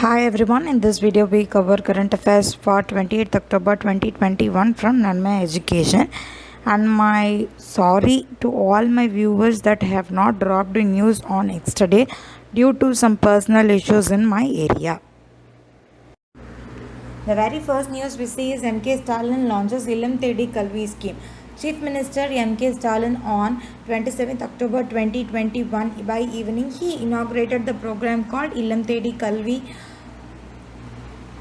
Hi everyone, in this video we cover current affairs for 28th October 2021 from Nanma Education, and my sorry to all my viewers that have not dropped news on yesterday due to some personal issues in my area. The very first news we see is MK Stalin launches Illam Thedi Kalvi scheme. Chief Minister MK Stalin on 27th October 2021 by evening he inaugurated the program called Illam Thedi Kalvi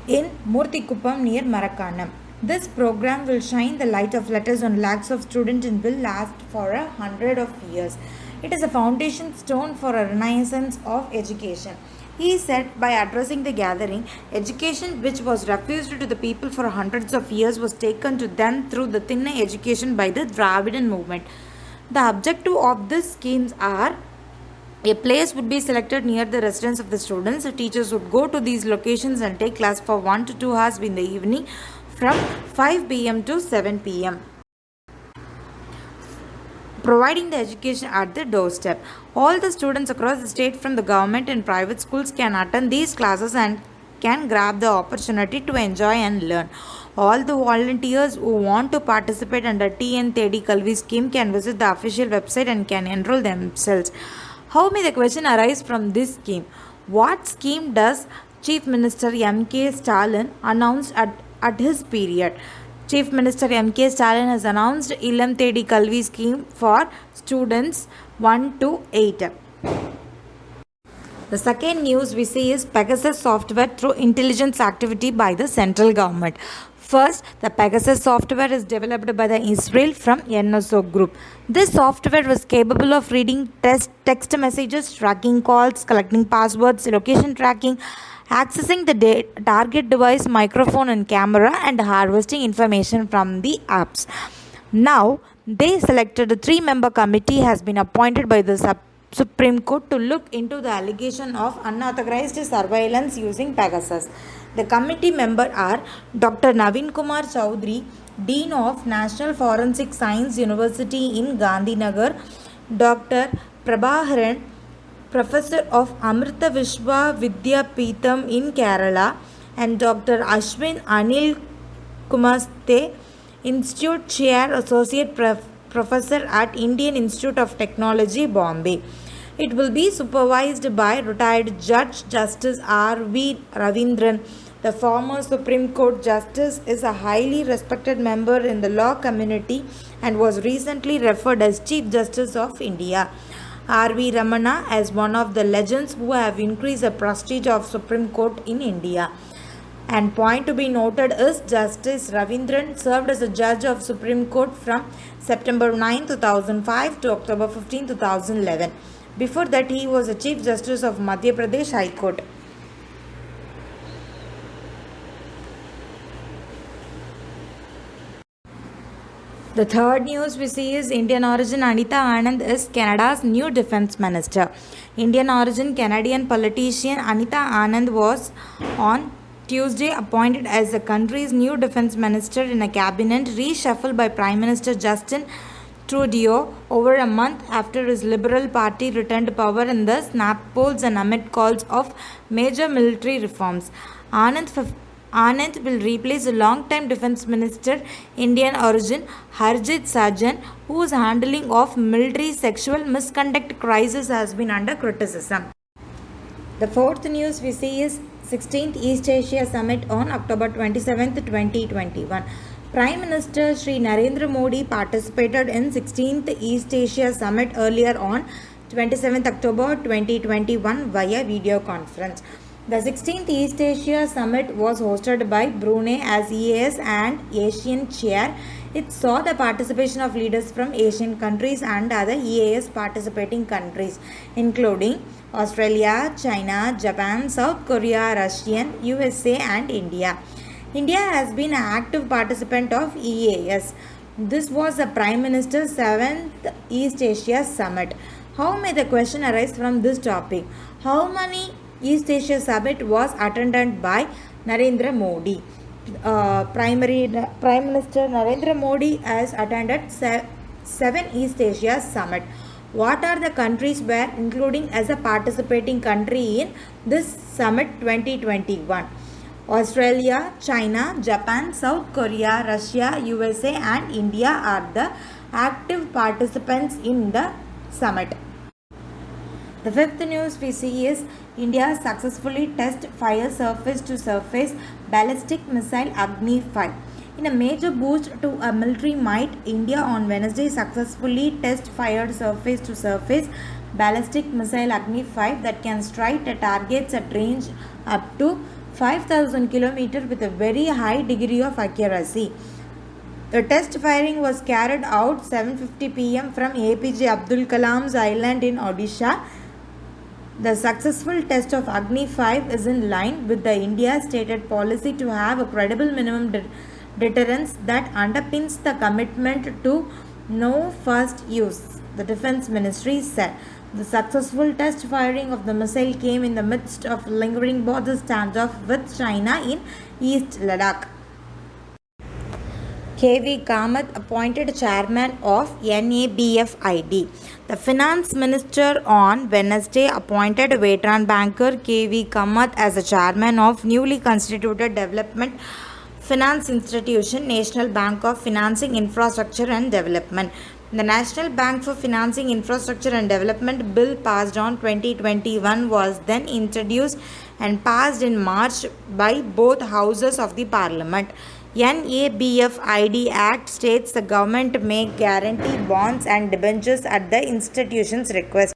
in Murtikuppam near Marakanam. This program will shine the light of letters on lakhs of students and will last for 100 of years. It is a foundation stone for a renaissance of education. He said by addressing the gathering, education which was refused to the people for hundreds of years was taken to them through the Thinna education by the Dravidian movement. The objective of these schemes are: a place would be selected near the residence of the students. The teachers would go to these locations and take class for 1 to 2 hours in the evening from 5 pm to 7 pm. Providing the education at the doorstep. All the students across the state from the government and private schools can attend these classes and can grab the opportunity to enjoy and learn. All the volunteers who want to participate under TN Thedi Kalvi scheme can visit the official website and can enroll themselves. How may the question arise from this scheme? What scheme does Chief Minister MK Stalin announced at his period? Chief Minister MK Stalin has announced Illam Thedi Kalvi scheme for students 1 to 8. The second news we see is Pegasus software through intelligence activity by the central government. First, the Pegasus software is developed by the Israel from NSO Group. This software was capable of reading text messages, tracking calls, collecting passwords, location tracking, accessing the target device, microphone and camera, and harvesting information from the apps. Now, they selected a 3-member committee has been appointed by the Supreme Court to look into the allegation of unauthorized surveillance using Pegasus. The committee members are Dr. Naveen Kumar Chowdhury, Dean of National Forensic Science University in Gandhinagar, Dr. Prabhaharan, Professor of Amrita Vishwa Vidyapeetham in Kerala, and Dr. Ashwin Anil Kumaste, Institute Chair, Associate Professor at Indian Institute of Technology, Bombay. It will be supervised by retired Judge Justice R.V. Ravindran. The former Supreme Court Justice is a highly respected member in the law community and was recently referred as Chief Justice of India. R.V. Ramana as one of the legends who have increased the prestige of Supreme Court in India. And point to be noted is Justice Ravindran served as a judge of Supreme Court from September 9, 2005 to October 15, 2011. Before that, he was a Chief Justice of Madhya Pradesh High Court. The third news we see is Indian origin Anita Anand is Canada's new defense minister. Indian origin Canadian politician Anita Anand was on Tuesday appointed as the country's new defense minister in a cabinet reshuffle by Prime Minister Justin Trudeau over a month after his Liberal Party returned power in the snap polls and amid calls of major military reforms. Anand will replace the long-time defense minister, Indian origin Harjit Sajjan, whose handling of military sexual misconduct crisis has been under criticism. The fourth news we see is 16th East Asia Summit on October 27, 2021. Prime Minister Sri Narendra Modi participated in 16th East Asia Summit earlier on 27th October 2021 via video conference. The 16th East Asia Summit was hosted by Brunei as EAS and Asian Chair. It saw the participation of leaders from Asian countries and other EAS participating countries, including Australia, China, Japan, South Korea, Russia, USA, and India. India has been an active participant of EAS. This was the Prime Minister's 7th East Asia Summit. How may the question arise from this topic? How many East Asia Summit was attended by Narendra Modi? Prime Minister Narendra Modi has attended 7 East Asia Summit. What are the countries where including as a participating country in this Summit 2021. Australia, China, Japan, South Korea, Russia, USA and India are the active participants in the summit. The fifth news we see is India successfully test fire surface-to-surface ballistic missile Agni-5. In a major boost to a military might, India on Wednesday successfully test-fired surface-to-surface ballistic missile Agni-5 that can strike at targets at range up to 5,000 km with a very high degree of accuracy. The test firing was carried out 7:50 p.m. from APJ Abdul Kalam's island in Odisha. The successful test of Agni-5 is in line with the India's stated policy to have a credible minimum deterrence that underpins the commitment to no first use, the Defence Ministry said. The successful test firing of the missile came in the midst of lingering border standoff with China in East Ladakh. K.V. Kamath appointed chairman of NABFID. The finance minister on Wednesday appointed veteran banker K.V. Kamath as the chairman of newly constituted Development Finance Institution, National Bank of Financing Infrastructure and Development. The National Bank for Financing Infrastructure and Development Bill passed on 2021 was then introduced and passed in March by both houses of the Parliament. NABFID Act states the government may guarantee bonds and debentures at the institution's request.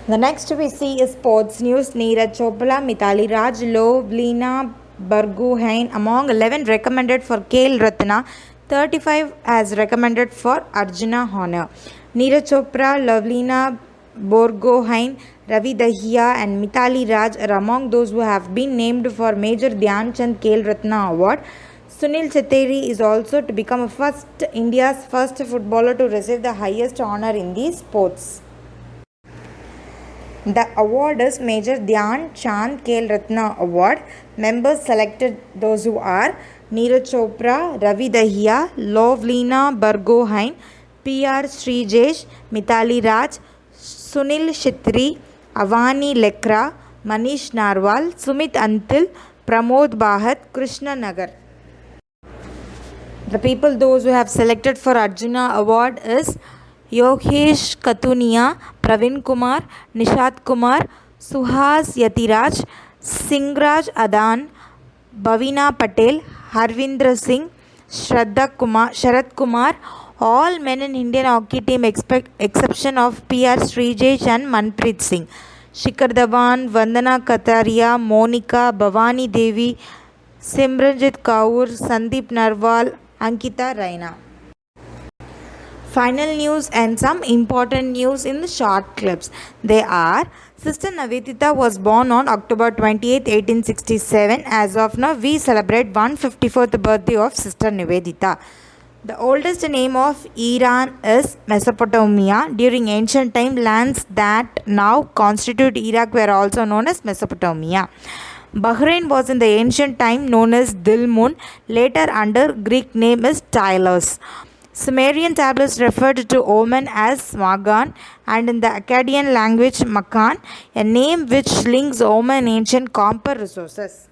The next we see is sports news. Neeraj Chopra, Mithali Raj, Lovlina Borgohain among 11 recommended for Khel Ratna, 35 as recommended for Arjuna Honor. Neeraj Chopra, Lovlina Borgohain, Ravi Dahiya and Mithali Raj are among those who have been named for Major Dhyan Chand Khel Ratna Award. Sunil Chhetri is also to become India's first footballer to receive the highest honor in these sports. The award is Major Dhyan Chand Khel Ratna Award. Members selected those who are Neeraj Chopra, Ravi Dahiya, Lovlina Borgohain, P.R. Srijesh, Mithali Raj, Sunil Chhetri, Avani Lekra, Manish Narwal, Sumit Antil, Pramod Bahat, Krishna Nagar. The people those who have selected for Arjuna Award is Yogesh Katunia, Praveen Kumar, Nishat Kumar, Suhas Yatiraj, Singraj Adan, Bhavina Patel, Harvindra Singh, Sharad Kumar, all men in Indian hockey team exception of P.R. Srijesh and Manpreet Singh. Shikhar Dhawan, Vandana Kataria, Monica, Bhavani Devi, Simranjit Kaur, Sandeep Narwal, Ankita Raina. Final news and some important news in the short clips. They are: Sister Nivedita was born on October 28, 1867. As of now, we celebrate 154th birthday of Sister Nivedita. The oldest name of Iran is Mesopotamia. During ancient time, lands that now constitute Iraq were also known as Mesopotamia. Bahrain was in the ancient time known as Dilmun, later under Greek name is Tylos. Sumerian tablets referred to Oman as Magan, and in the Akkadian language Makan, a name which links Oman ancient copper resources.